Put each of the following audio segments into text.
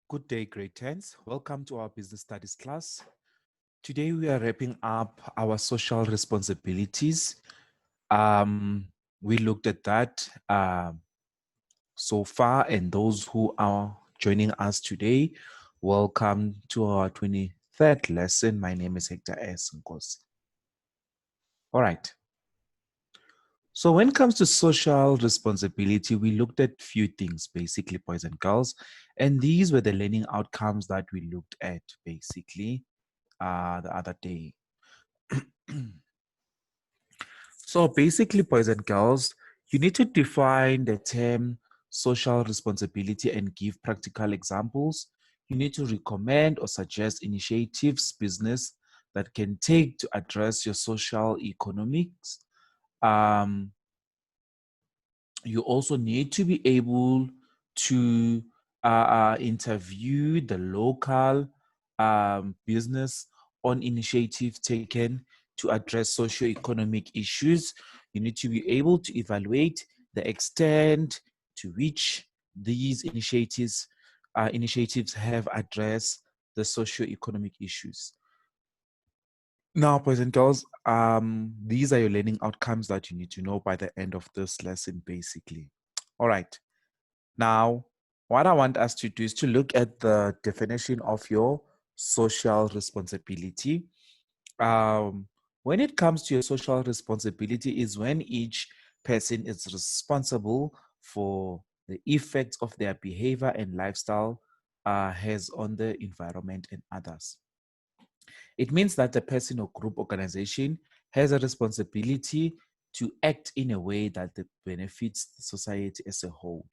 Good day, grade 10s. Welcome to our business studies class. Today we are wrapping up our social responsibilities. We looked at that so far, and those who are joining us today, welcome to our 23rd lesson. My name is Hector S. Nkosi. All right. So when it comes to social responsibility, we looked at few things, basically, boys and girls, and these were the learning outcomes that we looked at, basically, the other day. So basically, boys and girls, you need to define the term social responsibility and give practical examples. You need to recommend or suggest initiatives, business that can take to address your social economics. Um, you also need to be able to interview the local business on initiatives taken to address socio-economic issues. You need to be able to evaluate the extent to which these initiatives have addressed the socio-economic issues. Now, boys and girls, these are your learning outcomes that you need to know by the end of this lesson, basically. All right. Now, what I want us to do is to look at the definition of your social responsibility. When it comes to your social responsibility is when each person is responsible for the effects of their behavior and lifestyle has on the environment and others. It means that the person or group organization has a responsibility to act in a way that benefits the society as a whole.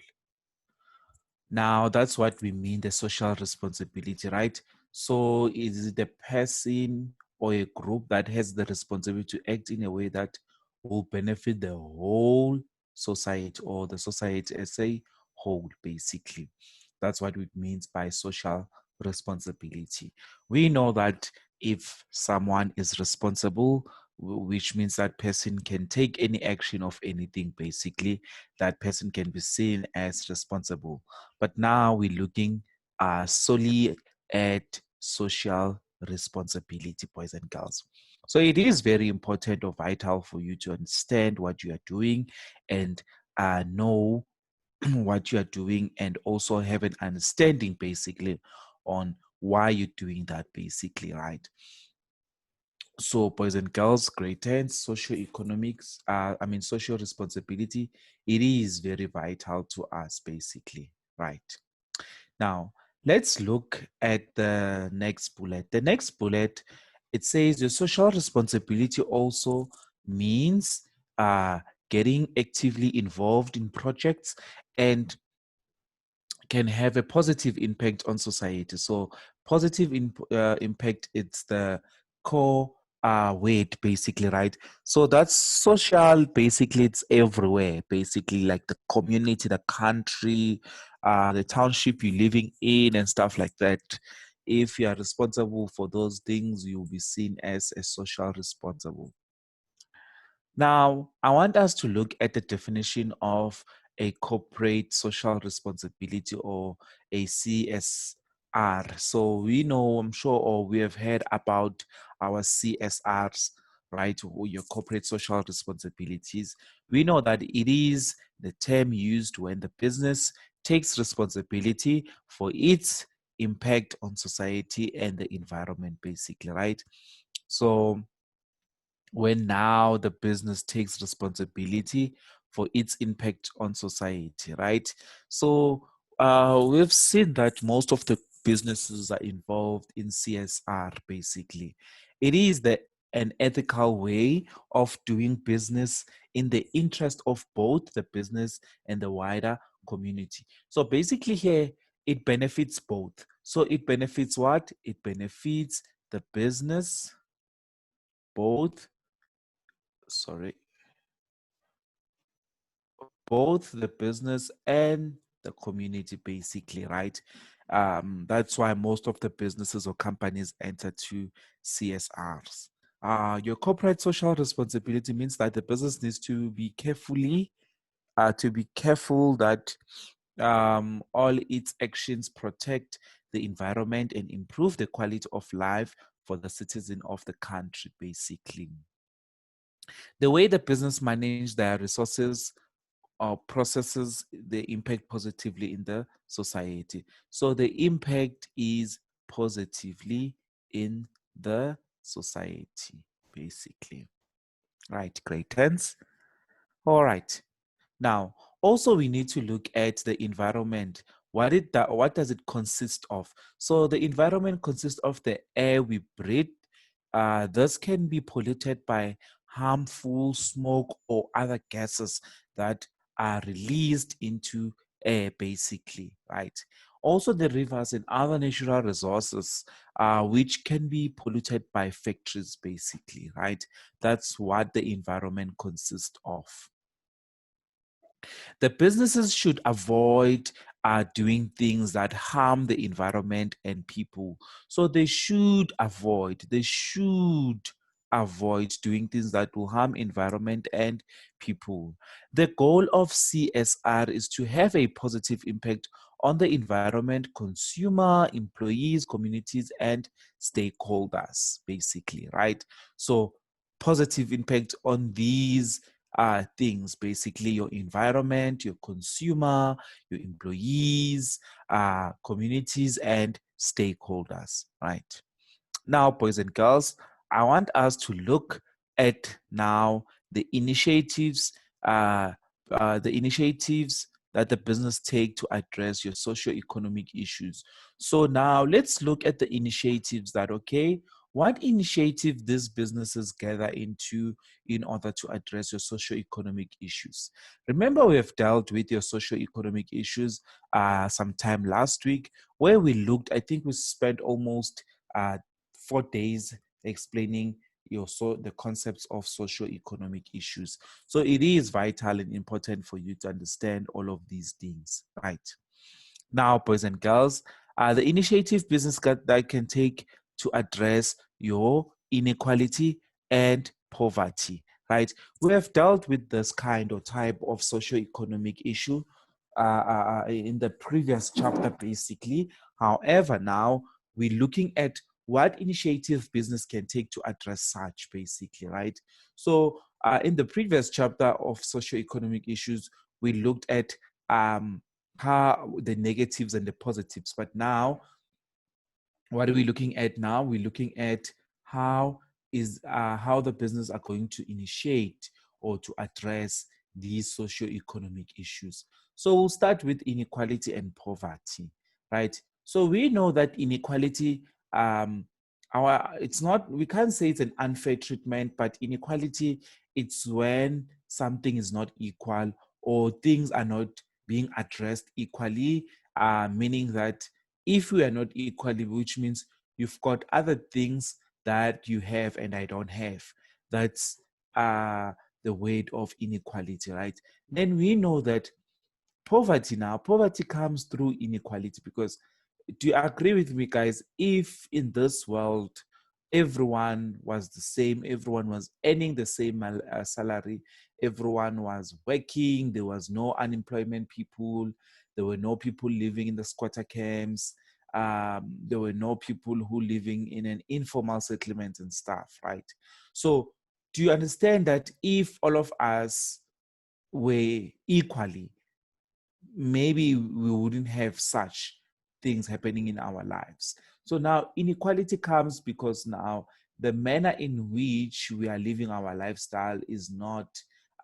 Now, that's what we mean the social responsibility, right? So, is it the person or a group that has the responsibility to act in a way that will benefit the whole society or the society as a whole, basically? That's what it means by social responsibility. We know that if someone is responsible, which means that person can take any action of anything, basically, that person can be seen as responsible. But now we're looking solely at social responsibility, boys and girls. So it is very important or vital for you to understand what you are doing and know what you are doing and also have an understanding basically on why you're doing that basically, right? So, boys and girls, grade 10, social economics, social responsibility, it is very vital to us basically, right? Now, let's look at the next bullet. The next bullet, it says your social responsibility also means getting actively involved in projects and can have a positive impact on society. So positive impact, it's the core word basically, right? So that's social, basically it's everywhere, basically like the community, the country, the township you're living in and stuff like that. If you are responsible for those things, you'll be seen as a social responsible. Now, I want us to look at the definition of a corporate social responsibility or a CSR. So we know, I'm sure, or we have heard about our CSRs, right? Or your corporate social responsibilities. We know that it is the term used when the business takes responsibility for its impact on society and the environment, basically, right? So when now the business takes responsibility for its impact on society, right? So we've seen that most of the businesses are involved in CSR, basically. It is an ethical way of doing business in the interest of both the business and the wider community. So basically here, it benefits both. So it benefits what? It benefits the business, both sorry, both the business and the community, basically, right? That's why most of the businesses or companies enter to CSRs. Your corporate social responsibility means that the business needs to be careful that all its actions protect the environment and improve the quality of life for the citizen of the country, basically. The way the business manage their resources or processes the impact positively in the society. So the impact is positively in the society, basically. Right, great. Tense. All right. Now, also we need to look at the environment. What does it consist of? So the environment consists of the air we breathe. This can be polluted by harmful smoke or other gases that are released into air, basically, right? Also, the rivers and other natural resources, which can be polluted by factories, basically, right? That's what the environment consists of. The businesses should avoid doing things that harm the environment and people. So they should avoid doing things that will harm environment and people. The goal of CSR is to have a positive impact on the environment, consumer, employees, communities, and stakeholders, basically, right? So positive impact on these things, basically your environment, your consumer, your employees, communities, and stakeholders, right? Now, boys and girls, I want us to look at now the initiatives, uh, the initiatives that the business take to address your socio-economic issues. So now let's look at the initiatives that, okay, what initiative these businesses gather into in order to address your socio-economic issues. Remember, we have dealt with your socio-economic issues sometime last week, where we looked, I think we spent almost 4 days explaining the concepts of socio-economic issues. So it is vital and important for you to understand all of these things, right? Now, boys and girls, the initiative business that can take to address your inequality and poverty, right? We have dealt with this kind or type of socio-economic issue in the previous chapter, basically. However, now we're looking at what initiative business can take to address such, basically, right? So in the previous chapter of socio-economic issues, we looked at how the negatives and the positives. But now, what are we looking at now? We're looking at how the business are going to initiate or to address these socio-economic issues. So we'll start with inequality and poverty, right? So we know that inequality, it's not, we can't say it's an unfair treatment, but inequality, it's when something is not equal or things are not being addressed equally, meaning that if we are not equally, which means you've got other things that you have and I don't have. That's the weight of inequality, right? Then we know that poverty comes through inequality, because do you agree with me, guys? If in this world everyone was the same, everyone was earning the same salary, everyone was working, there was no unemployment people, there were no people living in the squatter camps, there were no people who living in an informal settlement and stuff, right? So do you understand that if all of us were equally, maybe we wouldn't have such things happening in our lives. So now inequality comes because now the manner in which we are living our lifestyle is not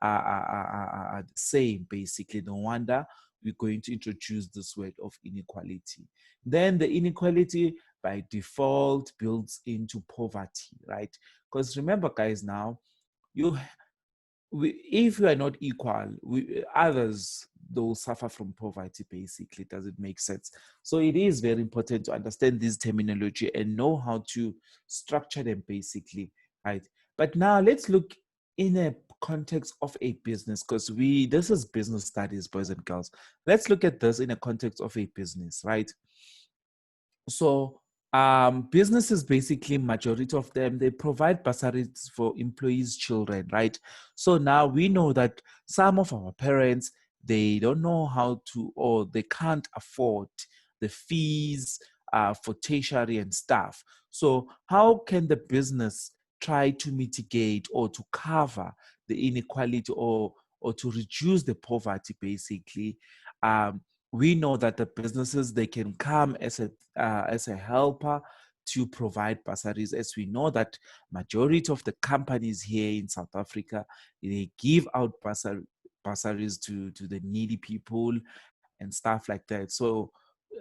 the same, basically. No wonder we're going to introduce this word of inequality. Then the inequality by default builds into poverty, right? Because remember, guys, now you if we are not equal, others, they'll suffer from poverty, basically. Does it make sense? So it is very important to understand this terminology and know how to structure them, basically, right? But now let's look in a context of a business, because this is business studies, boys and girls. Let's look at this in a context of a business, right? So businesses, basically majority of them, they provide bursaries for employees' children, right? So now we know that some of our parents, they don't know how to, or they can't afford the fees for tertiary and stuff. So how can the business try to mitigate or to cover the inequality or to reduce the poverty, basically? We know that the businesses, they can come as a helper to provide bursaries, as we know that majority of the companies here in South Africa, they give out bursaries to the needy people and stuff like that. So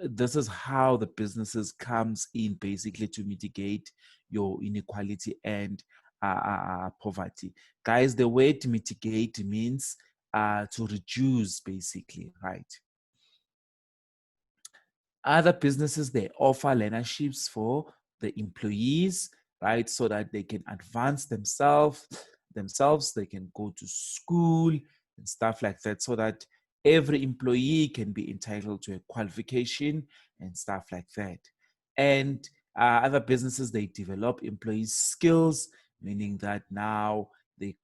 this is how the businesses comes in, basically, to mitigate your inequality and poverty. Guys, the way to mitigate means to reduce, basically, right? Other businesses, they offer learnerships for the employees, right? So that they can advance themselves, they can go to school and stuff like that, so that every employee can be entitled to a qualification and stuff like that. And other businesses, they develop employees' skills, meaning that now they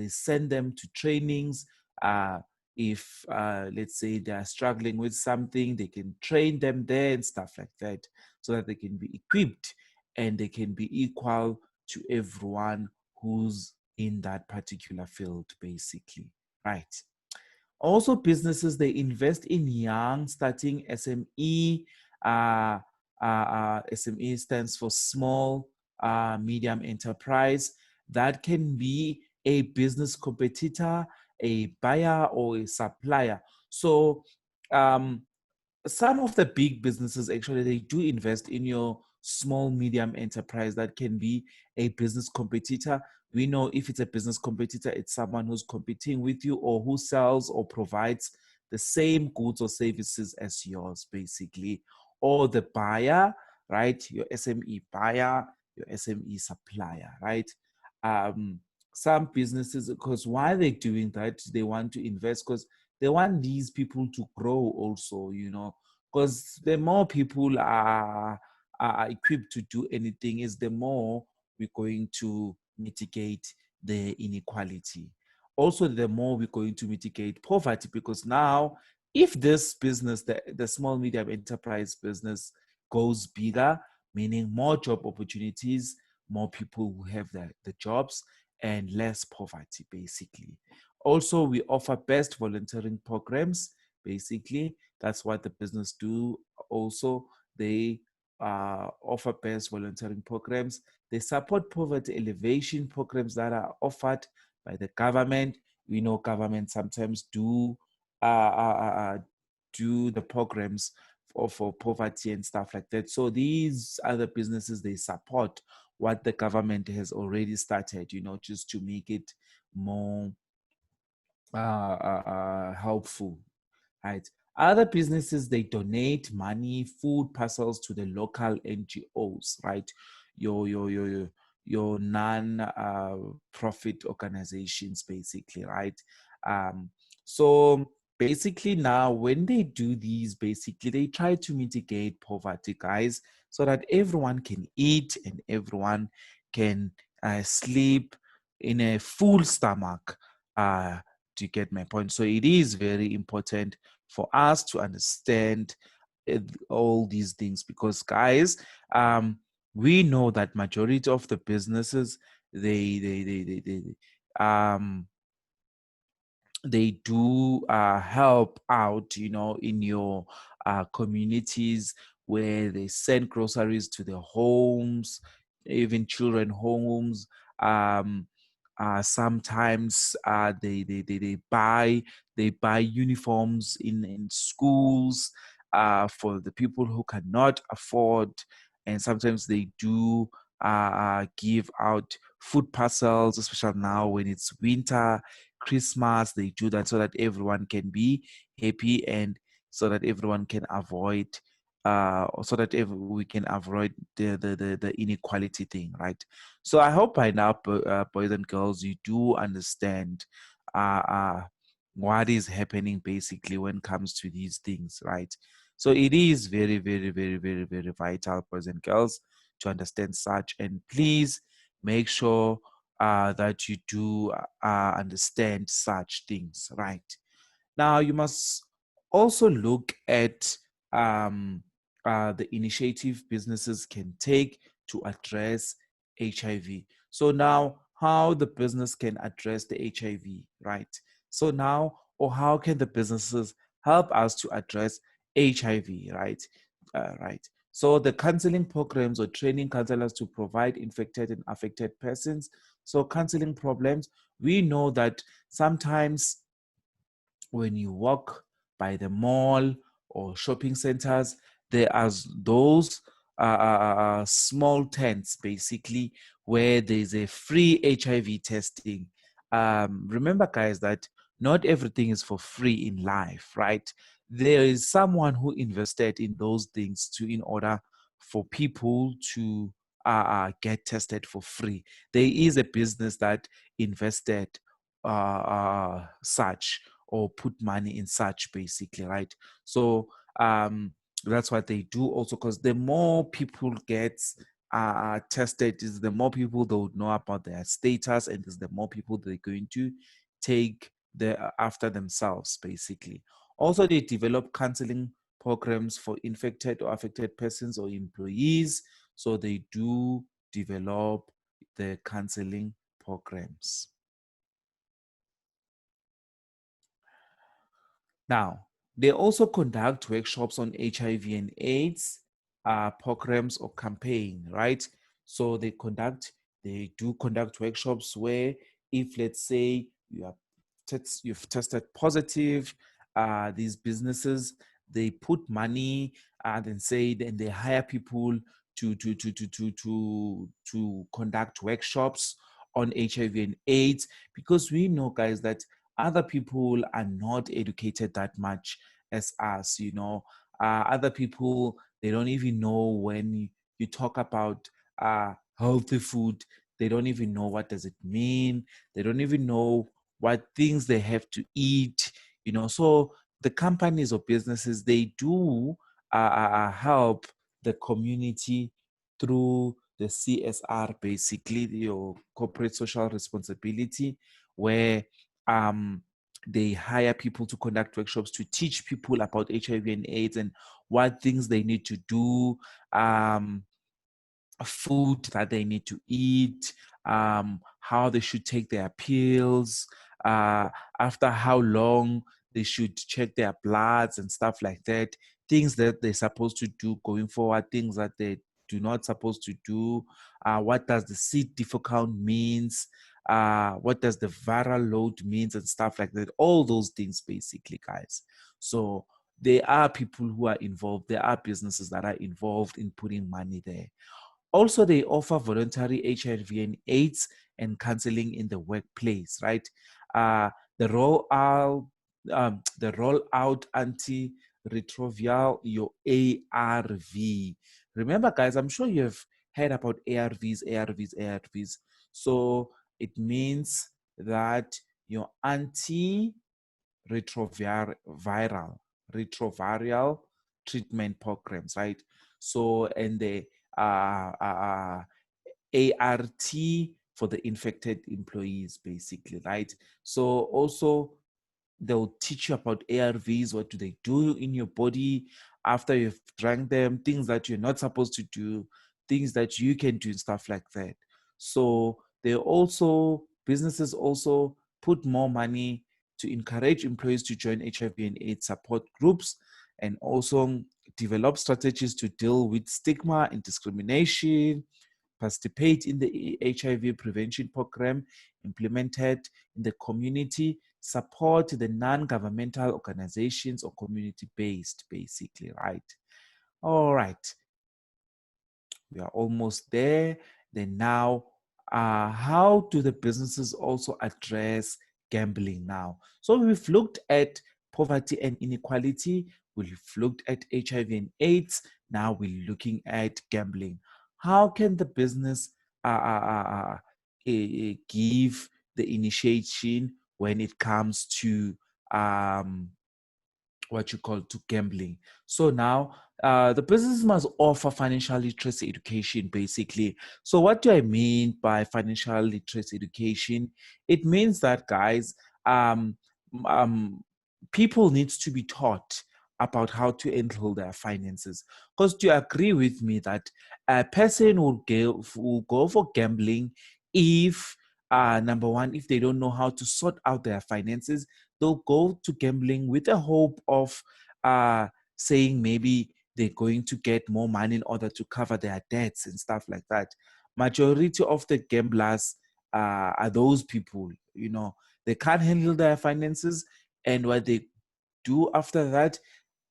send them to trainings. If let's say they are struggling with something, they can train them there and stuff like that, so that they can be equipped and they can be equal to everyone who's in that particular field, basically, right? Also, businesses, they invest in young starting SME. SME stands for small medium enterprise. That can be a business competitor, a buyer, or a supplier. So some of the big businesses, actually, they do invest in your small medium enterprise. That can be a business competitor. We know if it's a business competitor, it's someone who's competing with you or who sells or provides the same goods or services as yours, basically. Or the buyer, right? Your SME buyer, your SME supplier, right? um some businesses, because why they're doing that, they want to invest because they want these people to grow also, because the more people are equipped to do anything, is the more we're going to mitigate the inequality. Also, the more we're going to mitigate poverty, because now, if this business, the small medium enterprise business, goes bigger, meaning more job opportunities, more people who have the jobs, and less poverty, basically. Also, we offer best volunteering programs. Basically, that's what the business do. Also, they offer best volunteering programs. They support poverty elevation programs that are offered by the government. We know government sometimes do the programs for poverty and stuff like that. So these other businesses, they support what the government has already started, just to make it more helpful, right? Other businesses, they donate money, food parcels to the local NGOs, right? Your non profit organizations, basically, right? Um, so basically, now when they do these, basically they try to mitigate poverty, guys, so that everyone can eat and everyone can sleep in a full stomach. To get my point? So it is very important for us to understand all these things, because, guys, we know that majority of the businesses, um they do help out, in your communities, where they send groceries to the homes, even children homes. Um, Sometimes they buy uniforms in schools for the people who cannot afford, and sometimes they do give out food parcels, especially now when it's winter, Christmas. They do that so that everyone can be happy, and so that everyone can avoid we can avoid the inequality thing, right? So I hope by now, boys and girls, you do understand uh, uh, what is happening, basically, when it comes to these things, right? So it is very, very, very, very, very vital, boys and girls, to understand such. And please make sure that you do understand such things, right? Now, you must also look at the initiative businesses can take to address HIV. So now, how the business can address the HIV, right? So now, or how can the businesses help us to address HIV, right? Right. So the counseling programs or training counselors to provide infected and affected persons. So counseling problems, we know that sometimes when you walk by the mall or shopping centers, there are those small tents basically where there's a free HIV testing. Remember, guys, that not everything is for free in life, right? There is someone who invested in those things to in order for people to get tested for free. There is a business that invested such or put money in such basically, right? So that's what they do also, because the more people get tested, is the more people they would know about their status, and is the more people they're going to take after themselves basically. Also, they develop counseling programs for infected or affected persons or employees, so they do develop the counseling programs. Now, they also conduct workshops on HIV and AIDS programs or campaign, right? So they do conduct workshops where, if let's say you've tested positive, these businesses, they put money and then say, then they hire people to conduct workshops on HIV and AIDS, because we know, guys, that other people are not educated that much as us, you know. Other people, they don't even know when you talk about healthy food, they don't even know what does it mean. They don't even know what things they have to eat, you know. So the companies or businesses, they do help the community through the CSR, basically, your corporate social responsibility, where um, they hire people to conduct workshops to teach people about HIV and AIDS and what things they need to do, food that they need to eat, how they should take their pills, after how long they should check their bloods and stuff like that, things that they're supposed to do going forward, things that they do not supposed to do, what does the seed differ count means, what does the viral load means and stuff like that, all those things basically, guys. So there are people who are involved, there are businesses that are involved in putting money there. Also, they offer voluntary HIV and AIDS and counseling in the workplace, right? The rollout antiretroviral, your ARV. Remember, guys, I'm sure you have heard about ARVs. So it means that your retroviral retroviral treatment programs, right? So, and the ART for the infected employees, basically, right? So also they'll teach you about ARVs, what do they do in your body after you've drank them, things that you're not supposed to do, things that you can do, and stuff like that. So they also, businesses also put more money to encourage employees to join HIV and AIDS support groups, and also develop strategies to deal with stigma and discrimination, participate in the HIV prevention program implemented in the community, support the non-governmental organizations or community-based, basically, right? All right, we are almost there. Then now, how do the businesses also address gambling now? So we've looked at poverty and inequality. We've looked at HIV and AIDS. Now we're looking at gambling. How can the business give the initiation when it comes to what you call to gambling? So now the business must offer financial literacy education, basically. So what do I mean by financial literacy education? It means that, guys, um, people need to be taught about how to handle their finances. Because do you agree with me that a person will go for gambling if, number one, if they don't know how to sort out their finances, they'll go to gambling with the hope of saying maybe they're going to get more money in order to cover their debts and stuff like that. Majority of the gamblers are those people, they can't handle their finances, and what they do after that,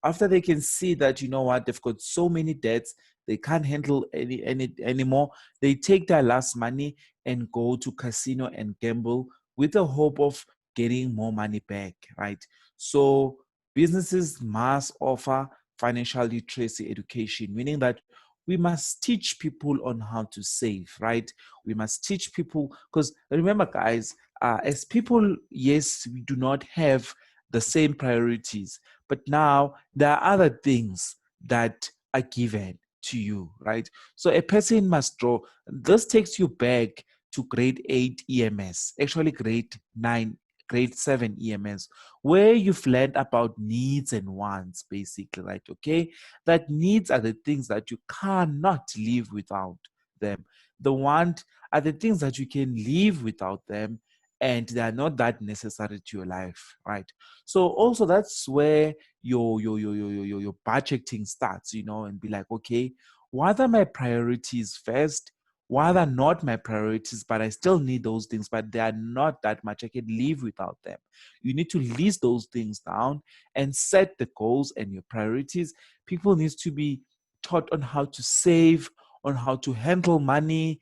after they can see that, they've got so many debts, they can't handle any anymore, they take their last money and go to casino and gamble with the hope of getting more money back, right? So businesses must offer financial literacy education, meaning that we must teach people on how to save, right? We must teach people, because remember, guys, as people, yes, we do not have the same priorities, but now there are other things that are given to you, right? So a person must draw. This takes you back to grade 8 EMS, actually grade 9, grade 7 EMS, where you've learned about needs and wants, basically, right? Okay. That needs are the things that you cannot live without them. The want are the things that you can live without them, and they are not that necessary to your life, right? So also that's where your budgeting starts, and be like, okay, what are my priorities first? What are not my priorities, but I still need those things, but they are not that much. I can live without them. You need to list those things down and set the goals and your priorities. People need to be taught on how to save, on how to handle money.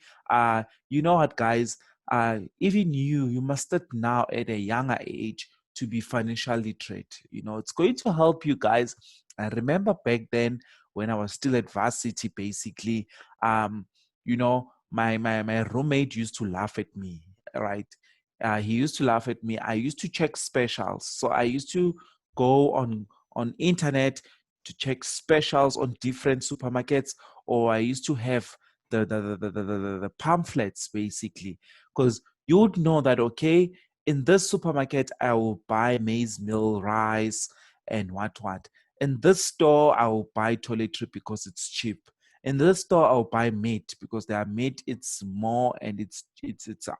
You know what, guys? Even you must start now at a younger age to be financially literate. It's going to help you guys. I remember back then when I was still at varsity, basically, my roommate used to laugh at me, right? He used to laugh at me. I used to check specials. So I used to go on internet to check specials on different supermarkets, or I used to have the pamphlets, basically, because you would know that, okay, in this supermarket, I will buy maize meal, rice, and what. In this store, I will buy toiletry because it's cheap. In this store, I'll buy meat because their meat, it's more, and it's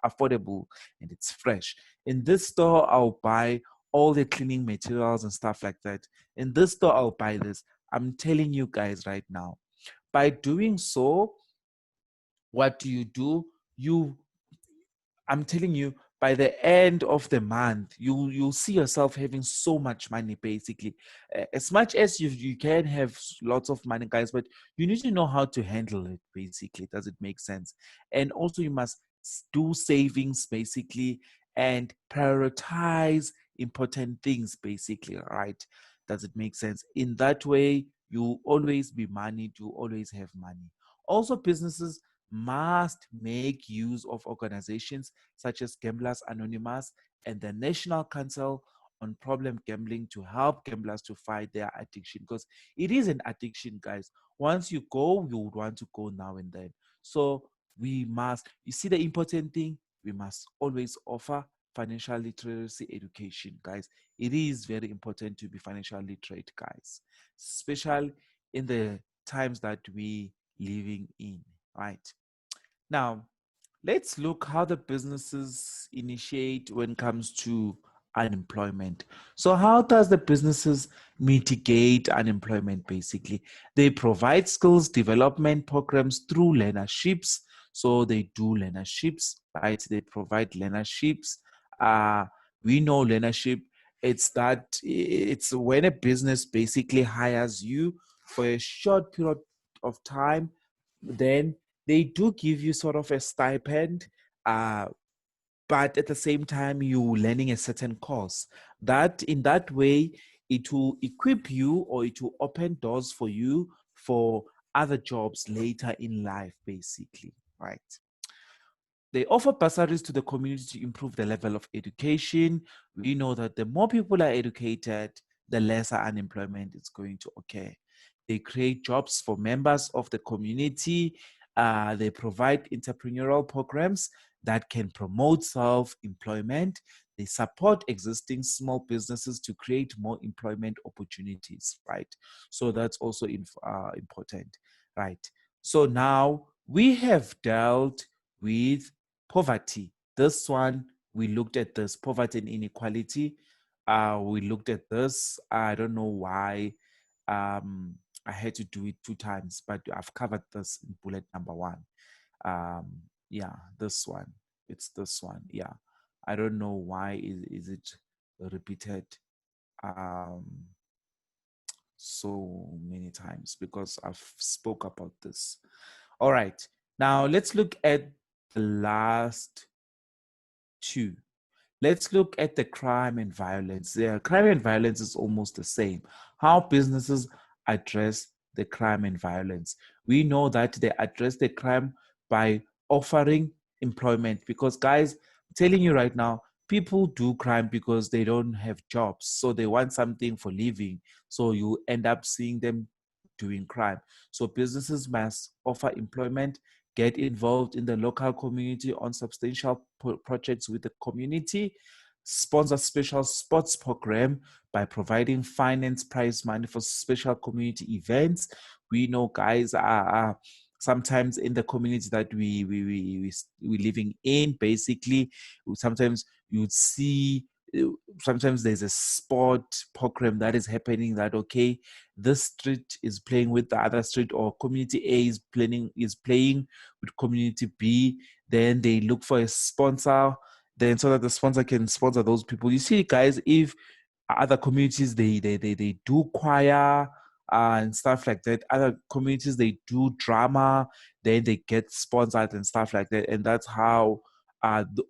affordable, and it's fresh. In this store, I'll buy all the cleaning materials and stuff like that. In this store, I'll buy this. I'm telling you guys right now. By doing so, what do? You I'm telling you, by the end of the month, you'll see yourself having so much money, basically. As much as you can have lots of money, guys, but you need to know how to handle it, basically. Does it make sense? And also, you must do savings, basically, and prioritize important things, basically, right? Does it make sense? In that way, you always be money, you always have money. Also, businesses must make use of organizations such as Gamblers Anonymous and the National Council on Problem Gambling to help gamblers to fight their addiction, because it is an addiction, guys. Once you go, you would want to go now and then. So you see the important thing, we must always offer financial literacy education, guys. It is very important to be financially literate, guys, especially in the times that we living in, right? Now, let's look how the businesses initiate when it comes to unemployment. So how does the businesses mitigate unemployment? Basically, they provide skills development programs through learnerships. So they do learnerships, right? They provide learnerships. Uh, we know learnership. It's when a business basically hires you for a short period of time, then they do give you sort of a stipend, uh, but at the same time, you learning a certain course. That in that way, it will equip you, or it will open doors for you for other jobs later in life, basically, right? They offer bursaries to the community to improve the level of education. We know that the more people are educated, the lesser unemployment is going to occur. They create jobs for members of the community. They provide entrepreneurial programs that can promote self-employment. They support existing small businesses to create more employment opportunities, right? So that's also important, right? So now we have dealt with poverty. This one, we looked at this poverty and inequality. We looked at this. I don't know why I had to do it 2 times, but I've covered this in bullet number 1. Um, yeah, this one. It's this one. Yeah. I don't know why is it repeated so many times, because I've spoke about this. All right. Now let's look at the last 2. Let's look at the crime and violence. Yeah, crime and violence is almost the same. How businesses address the crime and violence. We know that they address the crime by offering employment, because guys, I'm telling you right now, people do crime because they don't have jobs. So they want something for living. So you end up seeing them doing crime. So businesses must offer employment, get involved in the local community on substantial projects with the community, sponsor special sports program by providing finance prize money for special community events. We know, guys, are sometimes in the community that we living in, basically, sometimes you would see, sometimes there's a sport program that is happening, that okay, this street is playing with the other street, or community A is playing with community B. Then they look for a sponsor, then so that the sponsor can sponsor those people. You see, guys, if other communities they do choir and stuff like that, other communities they do drama, then they get sponsored and stuff like that, and that's how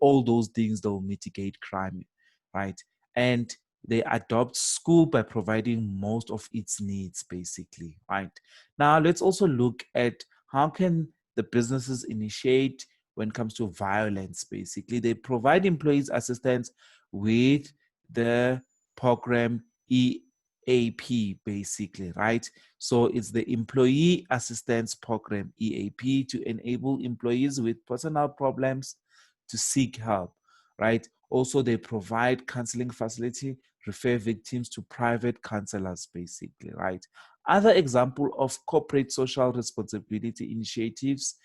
all those things they'll mitigate crime, right? And they adopt school by providing most of its needs, basically, right? Now let's also look at how can the businesses initiate when it comes to violence. Basically, they provide employees assistance with the program EAP, basically, right? So it's the Employee Assistance Program, EAP, to enable employees with personal problems to seek help, right? Also, they provide counseling facility, refer victims to private counselors, basically, right? Other example of corporate social responsibility initiatives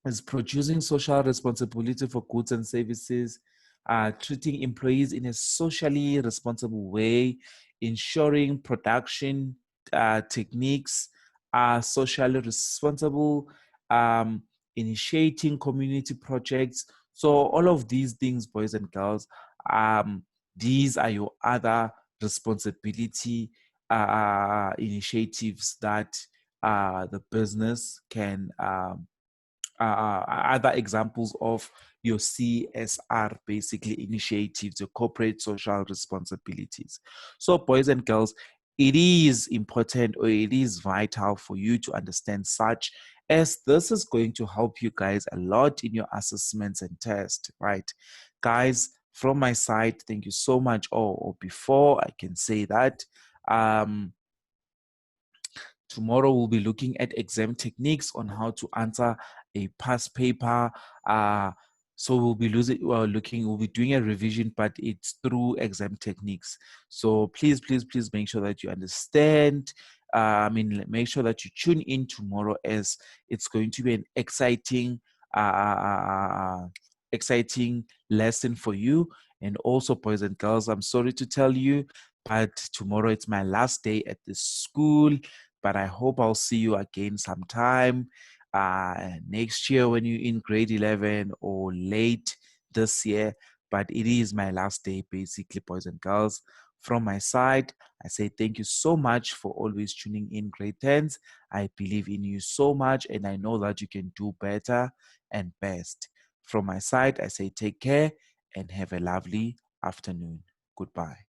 is producing social responsibility for goods and services, treating employees in a socially responsible way, ensuring production techniques are socially responsible, um, initiating community projects. So all of these things, boys and girls, um, these are your other responsibility initiatives that the business can other examples of your CSR, basically initiatives, your corporate social responsibilities. So, boys and girls, it is important, or it is vital for you to understand such, as this is going to help you guys a lot in your assessments and tests, right? Guys, from my side, thank you so much. Or before I can say that, tomorrow we'll be looking at exam techniques on how to answer a past paper. So we'll be we'll be doing a revision, but it's through exam techniques. So please make sure that you understand. Make sure that you tune in tomorrow, as it's going to be an exciting lesson for you. And also, boys and girls, I'm sorry to tell you, but tomorrow it's my last day at the school. But I hope I'll see you again sometime next year when you're in grade 11, or late this year. But it is my last day, basically, boys and girls. From my side, I say thank you so much for always tuning in, grade 10s. I believe in you so much, and I know that you can do better and best. From my side, I say take care and have a lovely afternoon. Goodbye.